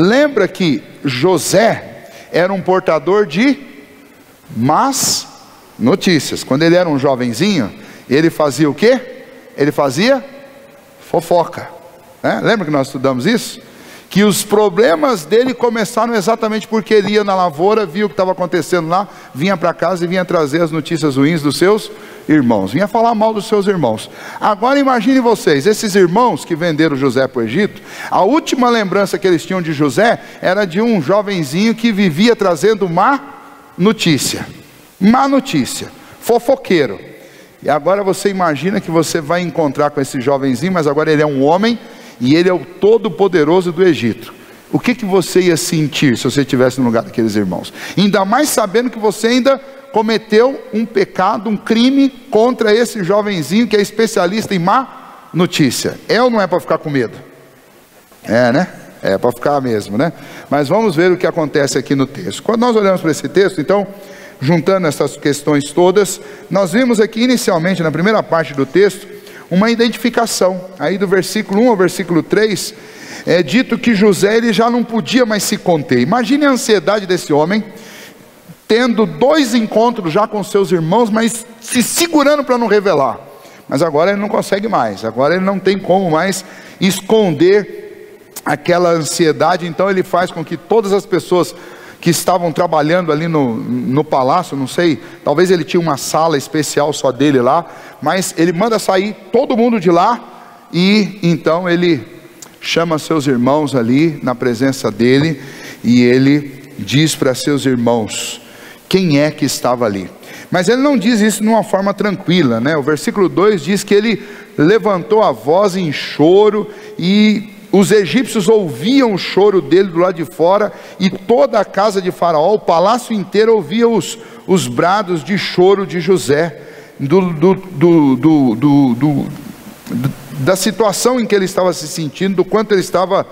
Lembra que José era um portador de más notícias. Quando ele era um jovenzinho, ele fazia o quê? Ele fazia fofoca, né? Lembra que nós estudamos isso? Que os problemas dele começaram exatamente porque ele ia na lavoura, via o que estava acontecendo lá, vinha para casa e vinha trazer as notícias ruins dos seus irmãos, vinha falar mal dos seus irmãos. Agora imagine vocês, esses irmãos que venderam José para o Egito, a última lembrança que eles tinham de José era de um jovenzinho que vivia trazendo má notícia, fofoqueiro. E agora você imagina que você vai encontrar com esse jovenzinho, mas agora ele é um homem, e ele é o todo-poderoso do Egito. O que você ia sentir se você estivesse no lugar daqueles irmãos? Ainda mais sabendo que você ainda cometeu um pecado, um crime contra esse jovenzinho que é especialista em má notícia. É ou não é para ficar com medo? É, né? É para ficar mesmo, né? Mas vamos ver o que acontece aqui no texto. Quando nós olhamos para esse texto, então, juntando essas questões todas, nós vimos aqui inicialmente, na primeira parte do texto, uma identificação. Aí do versículo 1 ao versículo 3 é dito que José ele já não podia mais se conter. Imagine a ansiedade desse homem, tendo 2 encontros já com seus irmãos, mas se segurando para não revelar. Mas agora ele não consegue mais, agora ele não tem como mais esconder aquela ansiedade. Então ele faz com que todas as pessoas que estavam trabalhando ali no palácio, não sei, talvez ele tinha uma sala especial só dele lá, mas ele manda sair todo mundo de lá, e então ele chama seus irmãos ali na presença dele, e ele diz para seus irmãos quem é que estava ali. Mas ele não diz isso de uma forma tranquila, né? O versículo 2 diz que ele levantou a voz em choro, e os egípcios ouviam o choro dele do lado de fora, e toda a casa de Faraó, o palácio inteiro ouvia os brados de choro de José, da situação em que ele estava se sentindo, do quanto ele estava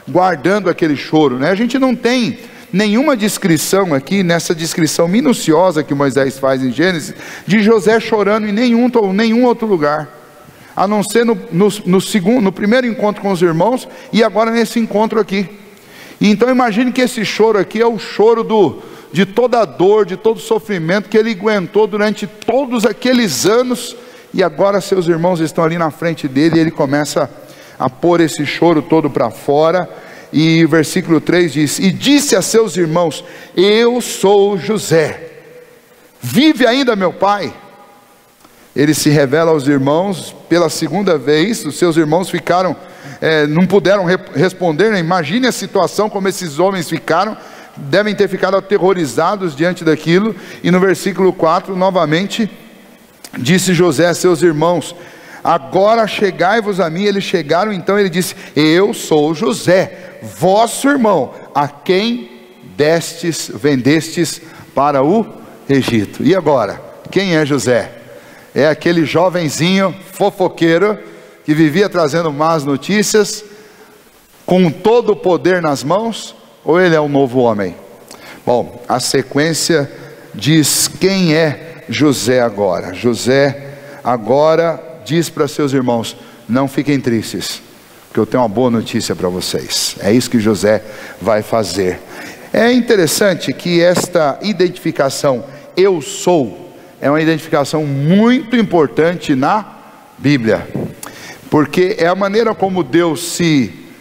guardando aquele choro, né? A gente não tem nenhuma descrição aqui, nessa descrição minuciosa que Moisés faz em Gênesis, de José chorando em nenhum outro lugar, a não ser no primeiro encontro com os irmãos, e agora nesse encontro aqui. E então imagine que esse choro aqui é o choro de toda a dor, de todo o sofrimento que ele aguentou durante todos aqueles anos, e agora seus irmãos estão ali na frente dele, e ele começa a pôr esse choro todo para fora. E o versículo 3 diz: e disse a seus irmãos: eu sou José, vive ainda meu pai? Ele se revela aos irmãos pela segunda vez. Os seus irmãos ficaram, não puderam responder, né? Imagine a situação como esses homens ficaram, devem ter ficado aterrorizados diante daquilo. E no versículo 4, novamente, disse José a seus irmãos: agora chegai-vos a mim. Eles chegaram, então ele disse: eu sou José, vosso irmão, a quem vendestes para o Egito. E agora, quem é José? É aquele jovenzinho fofoqueiro que vivia trazendo más notícias, com todo o poder nas mãos, ou ele é um novo homem? Bom, a sequência diz quem é José agora. José agora diz para seus irmãos: não fiquem tristes, porque eu tenho uma boa notícia para vocês. É isso que José vai fazer. É interessante que esta identificação, eu sou, é uma identificação muito importante na Bíblia, porque é a maneira como Deus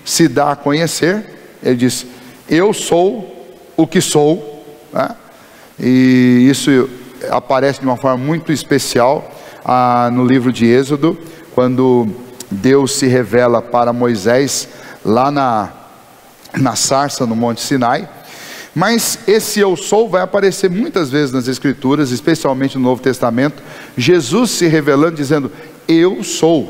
se dá a conhecer. Ele diz: eu sou o que sou, né? E isso aparece de uma forma muito especial no livro de Êxodo, quando Deus se revela para Moisés lá na sarça no Monte Sinai. Mas esse eu sou vai aparecer muitas vezes nas Escrituras, especialmente no Novo Testamento, Jesus se revelando dizendo: eu sou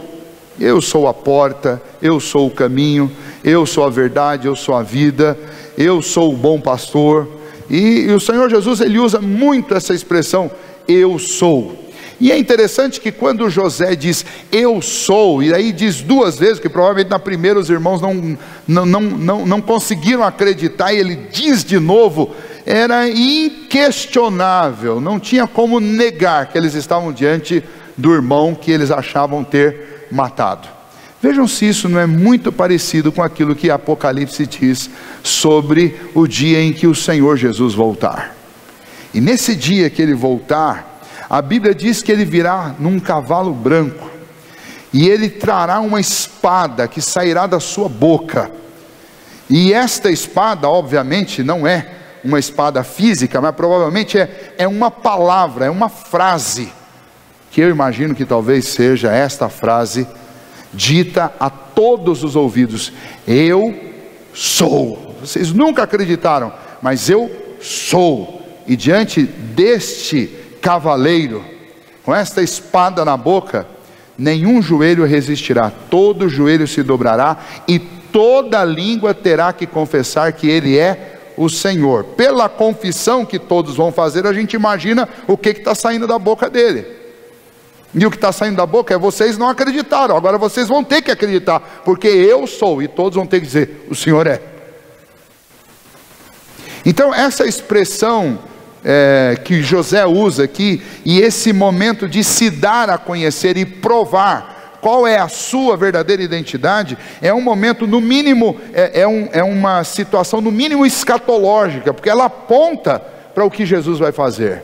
a porta, eu sou o caminho, eu sou a verdade, eu sou a vida, eu sou o bom pastor. E o Senhor Jesus, ele usa muito essa expressão, eu sou. E é interessante que quando José diz eu sou, e aí diz 2 vezes, que provavelmente na primeira os irmãos não conseguiram acreditar, e ele diz de novo, era inquestionável, não tinha como negar que eles estavam diante do irmão que eles achavam ter matado. Vejam se isso não é muito parecido com aquilo que Apocalipse diz sobre o dia em que o Senhor Jesus voltar. E nesse dia que ele voltar, a Bíblia diz que ele virá num cavalo branco, e ele trará uma espada que sairá da sua boca. E esta espada, obviamente, não é uma espada física, mas provavelmente é uma palavra, é uma frase, que eu imagino que talvez seja esta frase, dita a todos os ouvidos: eu sou. Vocês nunca acreditaram, mas eu sou. E diante deste cavaleiro, com esta espada na boca, nenhum joelho resistirá, todo joelho se dobrará, e toda língua terá que confessar que ele é o Senhor. Pela confissão que todos vão fazer, a gente imagina o que está saindo da boca dele. E o que está saindo da boca é: vocês não acreditaram, agora vocês vão ter que acreditar, porque eu sou. E todos vão ter que dizer: o Senhor é. Então essa expressão que José usa aqui, e esse momento de se dar a conhecer e provar qual é a sua verdadeira identidade, é um momento no mínimo, é uma situação no mínimo escatológica, porque ela aponta para o que Jesus vai fazer.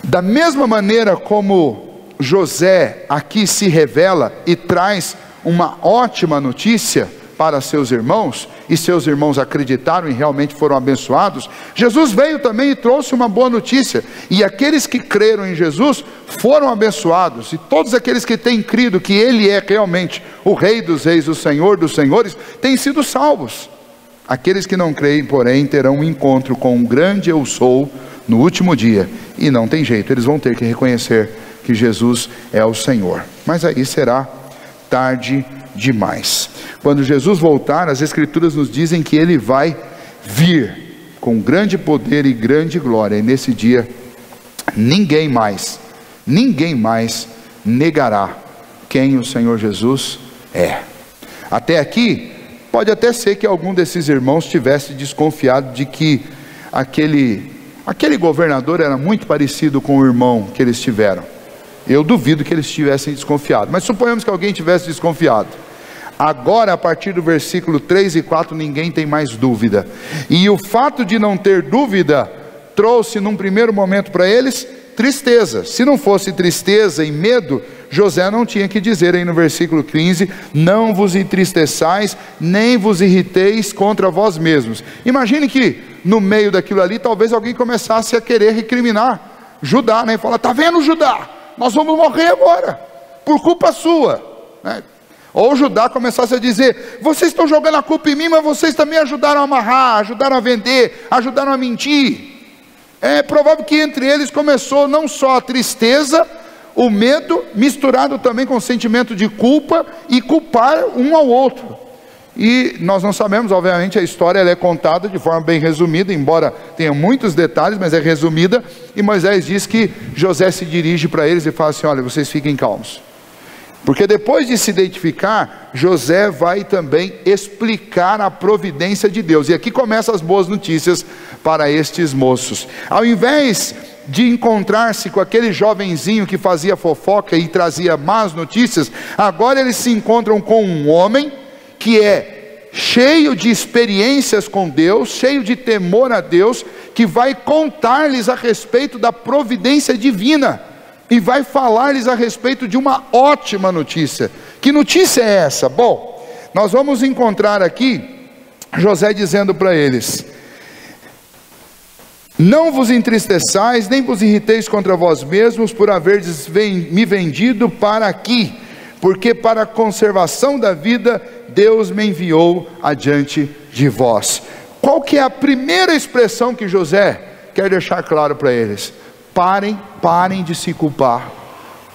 Da mesma maneira como José aqui se revela e traz uma ótima notícia para seus irmãos, e seus irmãos acreditaram e realmente foram abençoados, Jesus veio também e trouxe uma boa notícia, e aqueles que creram em Jesus foram abençoados, e todos aqueles que têm crido que Ele é realmente o Rei dos Reis, o Senhor dos Senhores, têm sido salvos. Aqueles que não creem, porém, terão um encontro com o grande eu sou no último dia, e não tem jeito, eles vão ter que reconhecer que Jesus é o Senhor, mas aí será tarde demais. Quando Jesus voltar, as Escrituras nos dizem que Ele vai vir com grande poder e grande glória, e nesse dia ninguém mais negará quem o Senhor Jesus é. Até aqui, pode até ser que algum desses irmãos tivesse desconfiado de que aquele governador era muito parecido com o irmão que eles tiveram. Eu duvido que eles tivessem desconfiado, mas suponhamos que alguém tivesse desconfiado. Agora, a partir do versículo 3 e 4, ninguém tem mais dúvida, e o fato de não ter dúvida trouxe num primeiro momento para eles tristeza. Se não fosse tristeza e medo, José não tinha que dizer aí no versículo 15: não vos entristeçais, nem vos irriteis contra vós mesmos. Imagine que no meio daquilo ali, talvez alguém começasse a querer recriminar Judá, né? E falar: está vendo, Judá, nós vamos morrer agora, por culpa sua, né? Ou Judá começasse a dizer: vocês estão jogando a culpa em mim, mas vocês também ajudaram a amarrar, ajudaram a vender, ajudaram a mentir. É provável que entre eles começou não só a tristeza, o medo, misturado também com o sentimento de culpa, e culpar um ao outro. E nós não sabemos, obviamente a história ela é contada de forma bem resumida, embora tenha muitos detalhes, mas é resumida. E Moisés diz que José se dirige para eles e fala assim: olha, vocês fiquem calmos. Porque depois de se identificar, José vai também explicar a providência de Deus. E aqui começam as boas notícias para estes moços. Ao invés de encontrar-se com aquele jovenzinho que fazia fofoca e trazia más notícias, agora eles se encontram com um homem que é cheio de experiências com Deus, cheio de temor a Deus, que vai contar-lhes a respeito da providência divina. E vai falar-lhes a respeito de uma ótima notícia. Que notícia é essa? Bom, nós vamos encontrar aqui José dizendo para eles: não vos entristeçais, nem vos irriteis contra vós mesmos, por haverdes me vendido para aqui, porque para a conservação da vida Deus me enviou adiante de vós. Qual que é a primeira expressão que José quer deixar claro para eles? Parem de se culpar,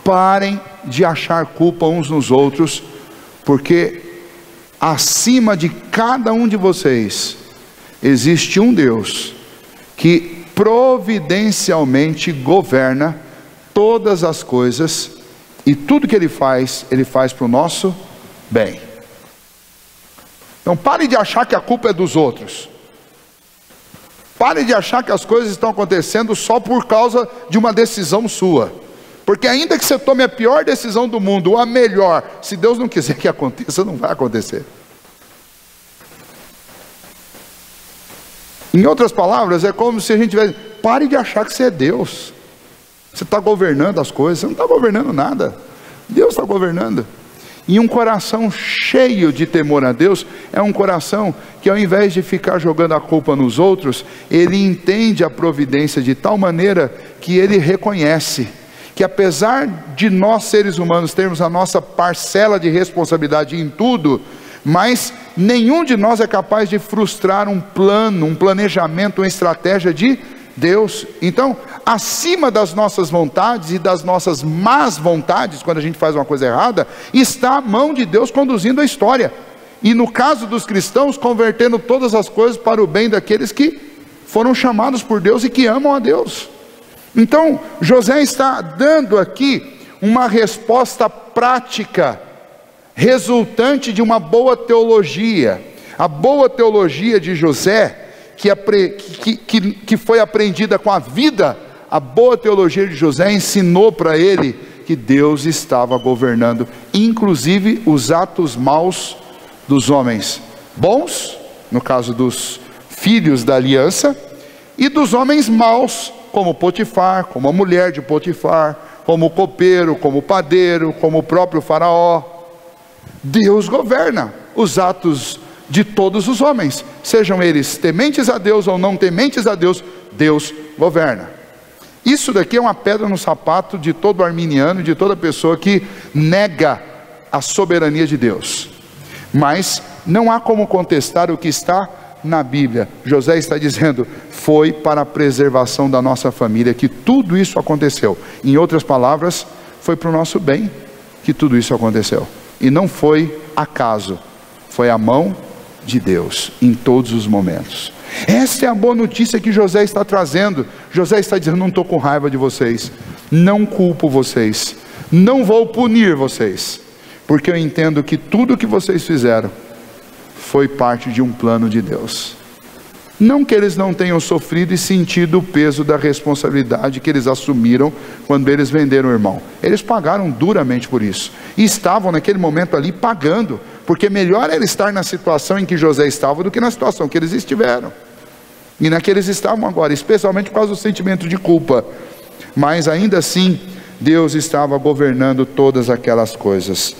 parem de achar culpa uns nos outros, porque acima de cada um de vocês existe um Deus que providencialmente governa todas as coisas, e tudo que Ele faz para o nosso bem. Então pare de achar que a culpa é dos outros. Pare de achar que as coisas estão acontecendo só por causa de uma decisão sua. Porque ainda que você tome a pior decisão do mundo, ou a melhor, se Deus não quiser que aconteça, não vai acontecer. Em outras palavras, é como se a gente tivesse, pare de achar que você é Deus. Você está governando as coisas, você não está governando nada. Deus está governando. E um coração cheio de temor a Deus é um coração que, ao invés de ficar jogando a culpa nos outros, ele entende a providência de tal maneira que ele reconhece que, apesar de nós seres humanos termos a nossa parcela de responsabilidade em tudo, mas nenhum de nós é capaz de frustrar um plano, um planejamento, uma estratégia de Deus. Então, acima das nossas vontades e das nossas más vontades, quando a gente faz uma coisa errada, está a mão de Deus conduzindo a história. E no caso dos cristãos, convertendo todas as coisas para o bem daqueles que foram chamados por Deus e que amam a Deus. Então, José está dando aqui uma resposta prática, resultante de uma boa teologia. A boa teologia de José, que foi aprendida com a vida, a boa teologia de José ensinou para ele que Deus estava governando, inclusive os atos maus dos homens bons, no caso dos filhos da aliança, e dos homens maus, como Potifar, como a mulher de Potifar, como o copeiro, como o padeiro, como o próprio faraó. Deus governa os atos de todos os homens, sejam eles tementes a Deus ou não tementes a Deus, Deus governa. Isso daqui é uma pedra no sapato de todo arminiano, de toda pessoa que nega a soberania de Deus. Mas não há como contestar o que está na Bíblia. José está dizendo, foi para a preservação da nossa família que tudo isso aconteceu. Em outras palavras, foi para o nosso bem que tudo isso aconteceu. E não foi acaso, foi a mão de Deus em todos os momentos. Essa é a boa notícia que José está trazendo. José está dizendo, não estou com raiva de vocês, não culpo vocês, não vou punir vocês, porque eu entendo que tudo que vocês fizeram foi parte de um plano de Deus. Não que eles não tenham sofrido e sentido o peso da responsabilidade que eles assumiram quando eles venderam o irmão. Eles pagaram duramente por isso. E estavam naquele momento ali pagando, porque melhor era estar na situação em que José estava do que na situação que eles estiveram. E na que eles estavam agora, especialmente por causa do sentimento de culpa. Mas ainda assim, Deus estava governando todas aquelas coisas.